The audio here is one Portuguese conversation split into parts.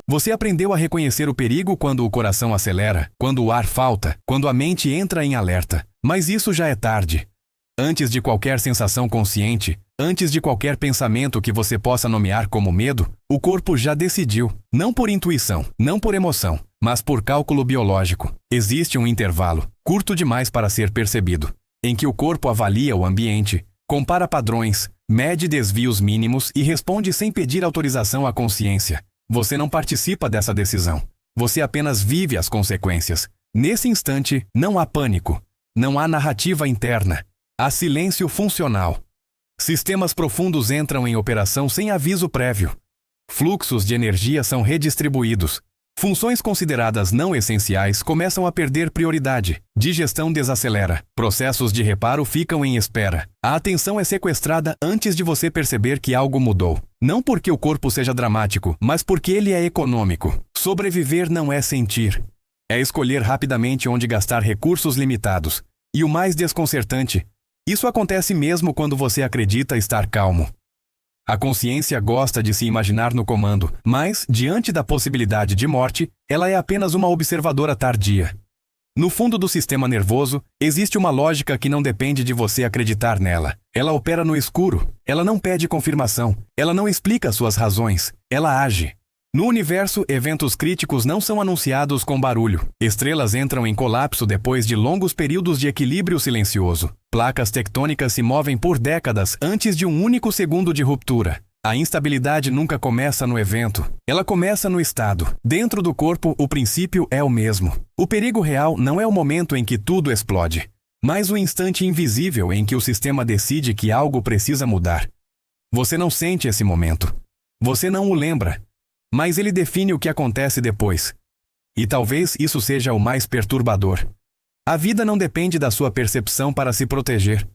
Você aprendeu a reconhecer o perigo quando o coração acelera, quando o ar falta, quando a mente entra em alerta. Mas isso já é tarde. Antes de qualquer sensação consciente, antes de qualquer pensamento que você possa nomear como medo, o corpo já decidiu, não por intuição, não por emoção, mas por cálculo biológico. Existe um intervalo, curto demais para ser percebido, em que o corpo avalia o ambiente, compara padrões, mede desvios mínimos e responde sem pedir autorização à consciência. Você não participa dessa decisão. Você apenas vive as consequências. Nesse instante, não há pânico, não há narrativa interna. Há silêncio funcional. Sistemas profundos entram em operação sem aviso prévio. Fluxos de energia são redistribuídos. Funções consideradas não essenciais começam a perder prioridade. Digestão desacelera. Processos de reparo ficam em espera. A atenção é sequestrada antes de você perceber que algo mudou. Não porque o corpo seja dramático, mas porque ele é econômico. Sobreviver não é sentir. É escolher rapidamente onde gastar recursos limitados. E o mais desconcertante, isso acontece mesmo quando você acredita estar calmo. A consciência gosta de se imaginar no comando, mas, diante da possibilidade de morte, ela é apenas uma observadora tardia. No fundo do sistema nervoso, existe uma lógica que não depende de você acreditar nela. Ela opera no escuro, ela não pede confirmação, ela não explica suas razões, ela age. No universo, eventos críticos não são anunciados com barulho. Estrelas entram em colapso depois de longos períodos de equilíbrio silencioso. Placas tectônicas se movem por décadas antes de um único segundo de ruptura. A instabilidade nunca começa no evento. Ela começa no estado. Dentro do corpo, o princípio é o mesmo. O perigo real não é o momento em que tudo explode, mas o instante invisível em que o sistema decide que algo precisa mudar. Você não sente esse momento. Você não o lembra. Mas ele define o que acontece depois. E talvez isso seja o mais perturbador. A vida não depende da sua percepção para se proteger.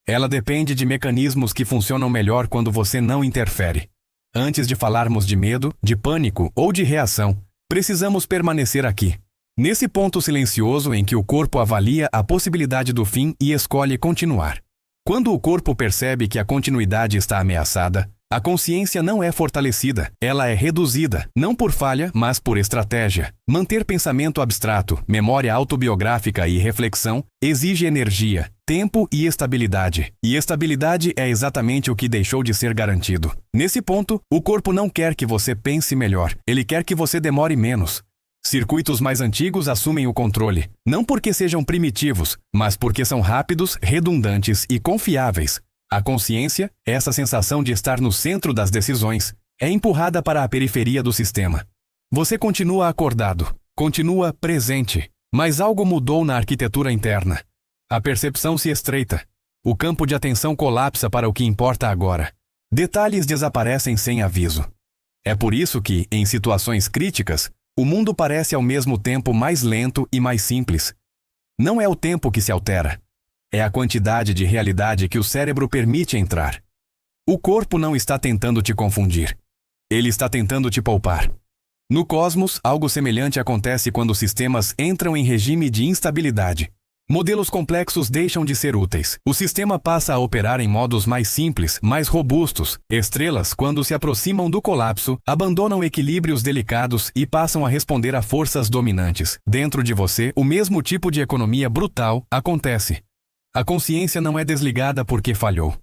Ela depende de mecanismos que funcionam melhor quando você não interfere. Antes de falarmos de medo, de pânico ou de reação, precisamos permanecer aqui. Nesse ponto silencioso em que o corpo avalia a possibilidade do fim e escolhe continuar. Quando o corpo percebe que a continuidade está ameaçada, a consciência não é fortalecida, ela é reduzida, não por falha, mas por estratégia. Manter pensamento abstrato, memória autobiográfica e reflexão exige energia, tempo e estabilidade. E estabilidade é exatamente o que deixou de ser garantido. Nesse ponto, o corpo não quer que você pense melhor, ele quer que você demore menos. Circuitos mais antigos assumem o controle, não porque sejam primitivos, mas porque são rápidos, redundantes e confiáveis. A consciência, essa sensação de estar no centro das decisões, é empurrada para a periferia do sistema. Você continua acordado, continua presente, mas algo mudou na arquitetura interna. A percepção se estreita. O campo de atenção colapsa para o que importa agora. Detalhes desaparecem sem aviso. É por isso que, em situações críticas, o mundo parece ao mesmo tempo mais lento e mais simples. Não é o tempo que se altera. É a quantidade de realidade que o cérebro permite entrar. O corpo não está tentando te confundir. Ele está tentando te poupar. No cosmos, algo semelhante acontece quando sistemas entram em regime de instabilidade. Modelos complexos deixam de ser úteis. O sistema passa a operar em modos mais simples, mais robustos. Estrelas, quando se aproximam do colapso, abandonam equilíbrios delicados e passam a responder a forças dominantes. Dentro de você, o mesmo tipo de economia brutal acontece. A consciência não é desligada porque falhou.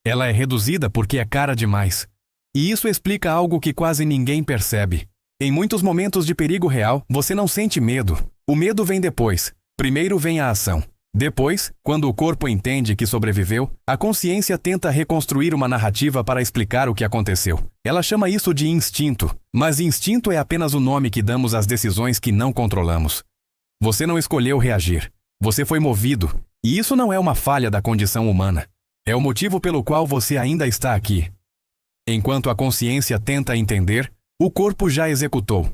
Ela é reduzida porque é cara demais. E isso explica algo que quase ninguém percebe. Em muitos momentos de perigo real, você não sente medo. O medo vem depois. Primeiro vem a ação. Depois, quando o corpo entende que sobreviveu, a consciência tenta reconstruir uma narrativa para explicar o que aconteceu. Ela chama isso de instinto. Mas instinto é apenas o nome que damos às decisões que não controlamos. Você não escolheu reagir. Você foi movido. E isso não é uma falha da condição humana. É o motivo pelo qual você ainda está aqui. Enquanto a consciência tenta entender, o corpo já executou.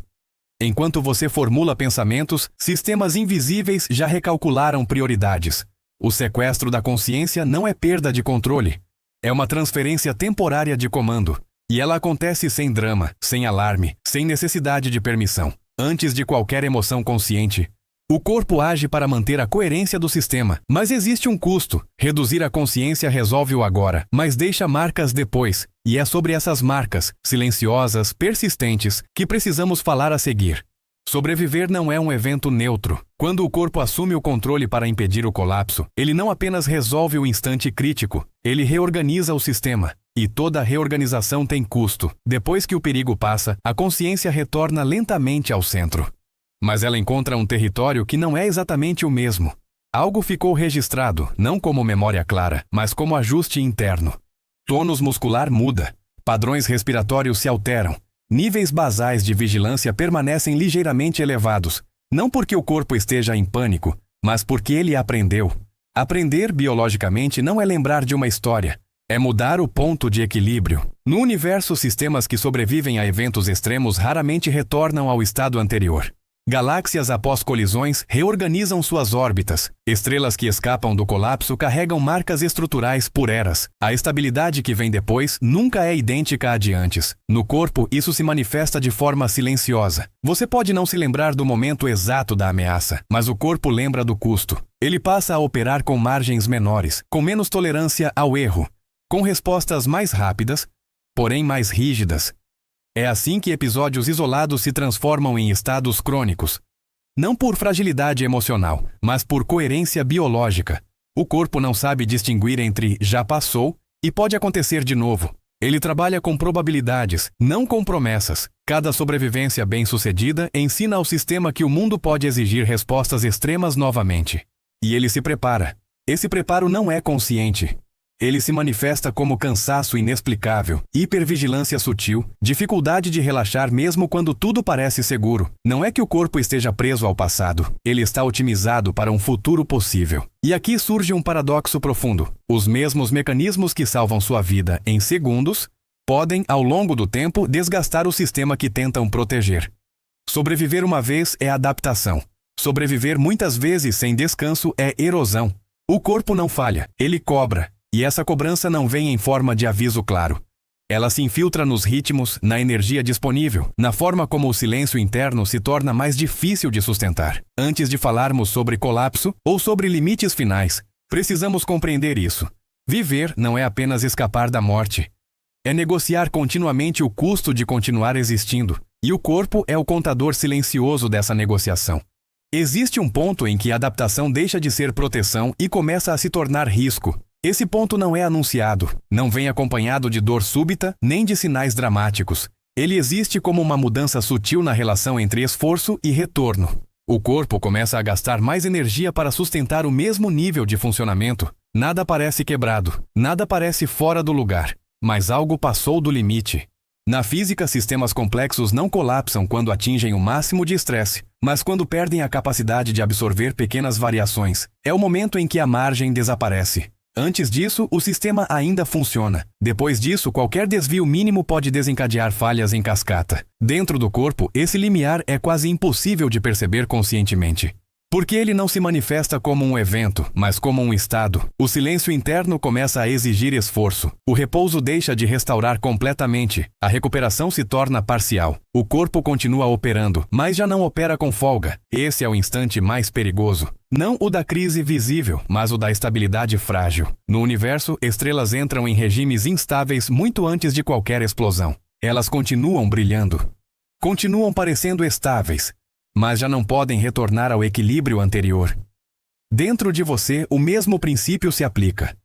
Enquanto você formula pensamentos, sistemas invisíveis já recalcularam prioridades. O sequestro da consciência não é perda de controle. É uma transferência temporária de comando. E ela acontece sem drama, sem alarme, sem necessidade de permissão. Antes de qualquer emoção consciente, O corpo age para manter a coerência do sistema, mas existe um custo. Reduzir a consciência resolve o agora, mas deixa marcas depois, e é sobre essas marcas, silenciosas, persistentes, que precisamos falar a seguir. Sobreviver não é um evento neutro. Quando o corpo assume o controle para impedir o colapso, ele não apenas resolve o instante crítico, ele reorganiza o sistema. E toda reorganização tem custo. Depois que o perigo passa, a consciência retorna lentamente ao centro. Mas ela encontra um território que não é exatamente o mesmo. Algo ficou registrado, não como memória clara, mas como ajuste interno. Tônus muscular muda, padrões respiratórios se alteram, níveis basais de vigilância permanecem ligeiramente elevados, não porque o corpo esteja em pânico, mas porque ele aprendeu. Aprender biologicamente não é lembrar de uma história, é mudar o ponto de equilíbrio. No universo, sistemas que sobrevivem a eventos extremos raramente retornam ao estado anterior. Galáxias após colisões reorganizam suas órbitas. Estrelas que escapam do colapso carregam marcas estruturais por eras. A estabilidade que vem depois nunca é idêntica à de antes. No corpo, isso se manifesta de forma silenciosa. Você pode não se lembrar do momento exato da ameaça, mas o corpo lembra do custo. Ele passa a operar com margens menores, com menos tolerância ao erro, com respostas mais rápidas, porém mais rígidas. É assim que episódios isolados se transformam em estados crônicos. Não por fragilidade emocional, mas por coerência biológica. O corpo não sabe distinguir entre já passou e pode acontecer de novo. Ele trabalha com probabilidades, não com promessas. Cada sobrevivência bem-sucedida ensina ao sistema que o mundo pode exigir respostas extremas novamente. E ele se prepara. Esse preparo não é consciente. Ele se manifesta como cansaço inexplicável, hipervigilância sutil, dificuldade de relaxar mesmo quando tudo parece seguro. Não é que o corpo esteja preso ao passado, ele está otimizado para um futuro possível. E aqui surge um paradoxo profundo. Os mesmos mecanismos que salvam sua vida em segundos podem, ao longo do tempo, desgastar o sistema que tentam proteger. Sobreviver uma vez é adaptação. Sobreviver muitas vezes sem descanso é erosão. O corpo não falha, ele cobra. E essa cobrança não vem em forma de aviso claro. Ela se infiltra nos ritmos, na energia disponível, na forma como o silêncio interno se torna mais difícil de sustentar. Antes de falarmos sobre colapso ou sobre limites finais, precisamos compreender isso. Viver não é apenas escapar da morte. É negociar continuamente o custo de continuar existindo, e o corpo é o contador silencioso dessa negociação. Existe um ponto em que a adaptação deixa de ser proteção e começa a se tornar risco. Esse ponto não é anunciado, não vem acompanhado de dor súbita, nem de sinais dramáticos. Ele existe como uma mudança sutil na relação entre esforço e retorno. O corpo começa a gastar mais energia para sustentar o mesmo nível de funcionamento. Nada parece quebrado, nada parece fora do lugar, mas algo passou do limite. Na física, sistemas complexos não colapsam quando atingem o máximo de estresse, mas quando perdem a capacidade de absorver pequenas variações. É o momento em que a margem desaparece. Antes disso, o sistema ainda funciona. Depois disso, qualquer desvio mínimo pode desencadear falhas em cascata. Dentro do corpo, esse limiar é quase impossível de perceber conscientemente. Porque ele não se manifesta como um evento, mas como um estado. O silêncio interno começa a exigir esforço. O repouso deixa de restaurar completamente. A recuperação se torna parcial. O corpo continua operando, mas já não opera com folga. Esse é o instante mais perigoso. Não o da crise visível, mas o da estabilidade frágil. No universo, estrelas entram em regimes instáveis muito antes de qualquer explosão. Elas continuam brilhando. Continuam parecendo estáveis, mas já não podem retornar ao equilíbrio anterior. Dentro de você, o mesmo princípio se aplica.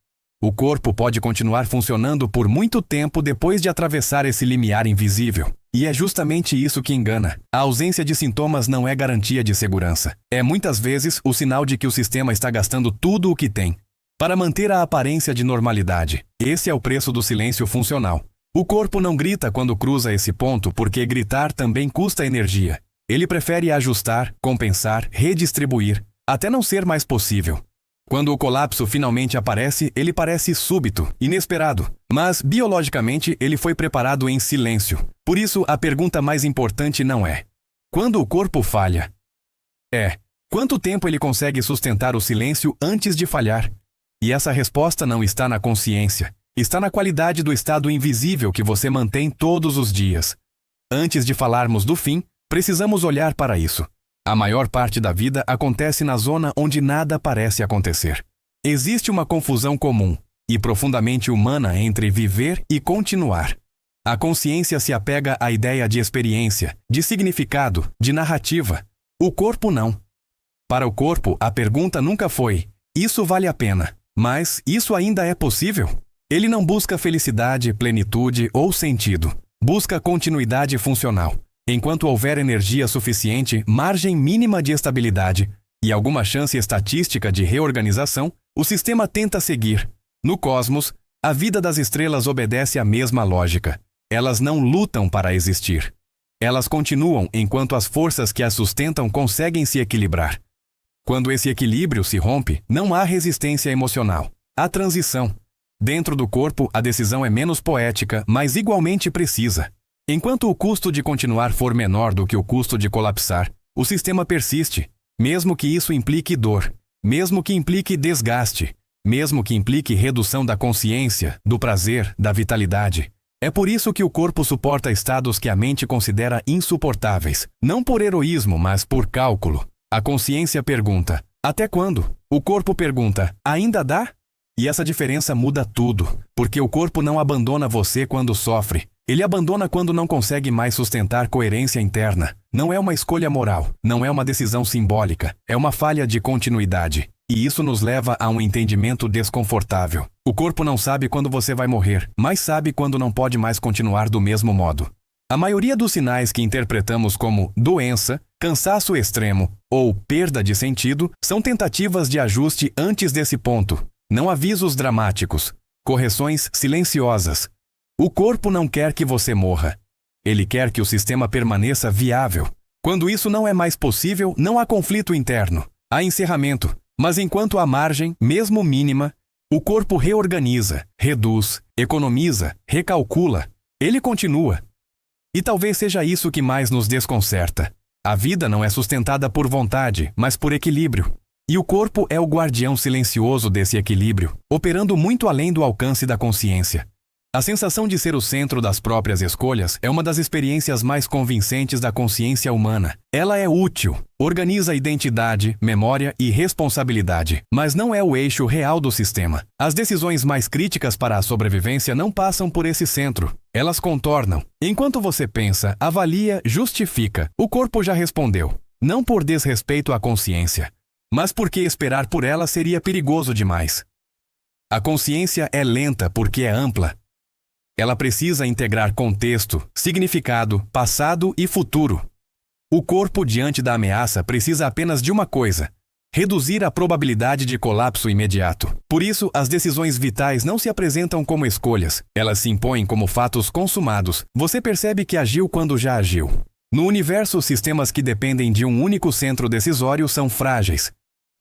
O corpo pode continuar funcionando por muito tempo depois de atravessar esse limiar invisível. E é justamente isso que engana. A ausência de sintomas não é garantia de segurança. É muitas vezes o sinal de que o sistema está gastando tudo o que tem para manter a aparência de normalidade. Esse é o preço do silêncio funcional. O corpo não grita quando cruza esse ponto porque gritar também custa energia. Ele prefere ajustar, compensar, redistribuir, até não ser mais possível. Quando o colapso finalmente aparece, ele parece súbito, inesperado. Mas, biologicamente, ele foi preparado em silêncio. Por isso, a pergunta mais importante não é: quando o corpo falha? É: quanto tempo ele consegue sustentar o silêncio antes de falhar? E essa resposta não está na consciência. Está na qualidade do estado invisível que você mantém todos os dias. Antes de falarmos do fim, precisamos olhar para isso. A maior parte da vida acontece na zona onde nada parece acontecer. Existe uma confusão comum e profundamente humana entre viver e continuar. A consciência se apega à ideia de experiência, de significado, de narrativa. O corpo não. Para o corpo, a pergunta nunca foi: isso vale a pena, mas isso ainda é possível? Ele não busca felicidade, plenitude ou sentido. Busca continuidade funcional. Enquanto houver energia suficiente, margem mínima de estabilidade e alguma chance estatística de reorganização, o sistema tenta seguir. No cosmos, a vida das estrelas obedece à mesma lógica. Elas não lutam para existir. Elas continuam enquanto as forças que as sustentam conseguem se equilibrar. Quando esse equilíbrio se rompe, não há resistência emocional. Há transição. Dentro do corpo, a decisão é menos poética, mas igualmente precisa. Enquanto o custo de continuar for menor do que o custo de colapsar, o sistema persiste, mesmo que isso implique dor, mesmo que implique desgaste, mesmo que implique redução da consciência, do prazer, da vitalidade. É por isso que o corpo suporta estados que a mente considera insuportáveis, não por heroísmo, mas por cálculo. A consciência pergunta: até quando? O corpo pergunta: ainda dá? E essa diferença muda tudo, porque o corpo não abandona você quando sofre. Ele abandona quando não consegue mais sustentar coerência interna. Não é uma escolha moral, não é uma decisão simbólica, é uma falha de continuidade. E isso nos leva a um entendimento desconfortável. O corpo não sabe quando você vai morrer, mas sabe quando não pode mais continuar do mesmo modo. A maioria dos sinais que interpretamos como doença, cansaço extremo ou perda de sentido são tentativas de ajuste antes desse ponto. Não avisos dramáticos, correções silenciosas. O corpo não quer que você morra. Ele quer que o sistema permaneça viável. Quando isso não é mais possível, não há conflito interno. Há encerramento. Mas enquanto há margem, mesmo mínima, o corpo reorganiza, reduz, economiza, recalcula. Ele continua. E talvez seja isso que mais nos desconcerta. A vida não é sustentada por vontade, mas por equilíbrio. E o corpo é o guardião silencioso desse equilíbrio, operando muito além do alcance da consciência. A sensação de ser o centro das próprias escolhas é uma das experiências mais convincentes da consciência humana. Ela é útil, organiza identidade, memória e responsabilidade, mas não é o eixo real do sistema. As decisões mais críticas para a sobrevivência não passam por esse centro. Elas contornam. Enquanto você pensa, avalia, justifica, o corpo já respondeu. Não por desrespeito à consciência, mas porque esperar por ela seria perigoso demais. A consciência é lenta porque é ampla. Ela precisa integrar contexto, significado, passado e futuro. O corpo, diante da ameaça, precisa apenas de uma coisa: reduzir a probabilidade de colapso imediato. Por isso, as decisões vitais não se apresentam como escolhas, elas se impõem como fatos consumados. Você percebe que agiu quando já agiu. No universo, sistemas que dependem de um único centro decisório são frágeis.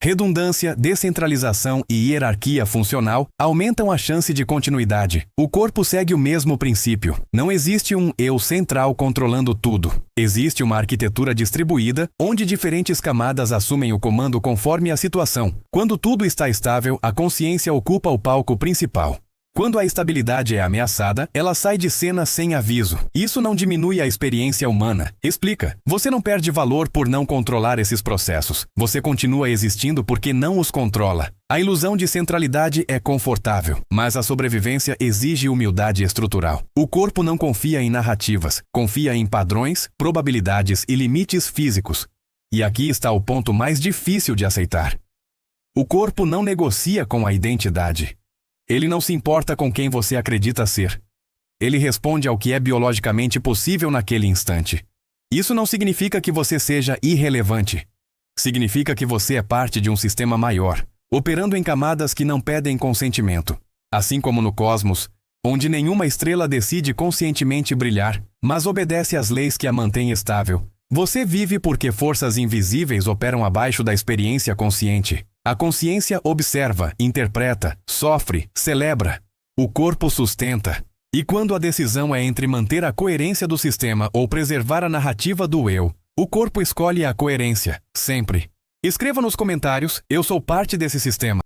Redundância, descentralização e hierarquia funcional aumentam a chance de continuidade. O corpo segue o mesmo princípio. Não existe um eu central controlando tudo. Existe uma arquitetura distribuída, onde diferentes camadas assumem o comando conforme a situação. Quando tudo está estável, a consciência ocupa o palco principal. Quando a estabilidade é ameaçada, ela sai de cena sem aviso. Isso não diminui a experiência humana. Explica. Você não perde valor por não controlar esses processos. Você continua existindo porque não os controla. A ilusão de centralidade é confortável, mas a sobrevivência exige humildade estrutural. O corpo não confia em narrativas, confia em padrões, probabilidades e limites físicos. E aqui está o ponto mais difícil de aceitar. O corpo não negocia com a identidade. Ele não se importa com quem você acredita ser. Ele responde ao que é biologicamente possível naquele instante. Isso não significa que você seja irrelevante. Significa que você é parte de um sistema maior, operando em camadas que não pedem consentimento. Assim como no cosmos, onde nenhuma estrela decide conscientemente brilhar, mas obedece às leis que a mantêm estável. Você vive porque forças invisíveis operam abaixo da experiência consciente. A consciência observa, interpreta, sofre, celebra. O corpo sustenta. E quando a decisão é entre manter a coerência do sistema ou preservar a narrativa do eu, o corpo escolhe a coerência, sempre. Escreva nos comentários: eu sou parte desse sistema.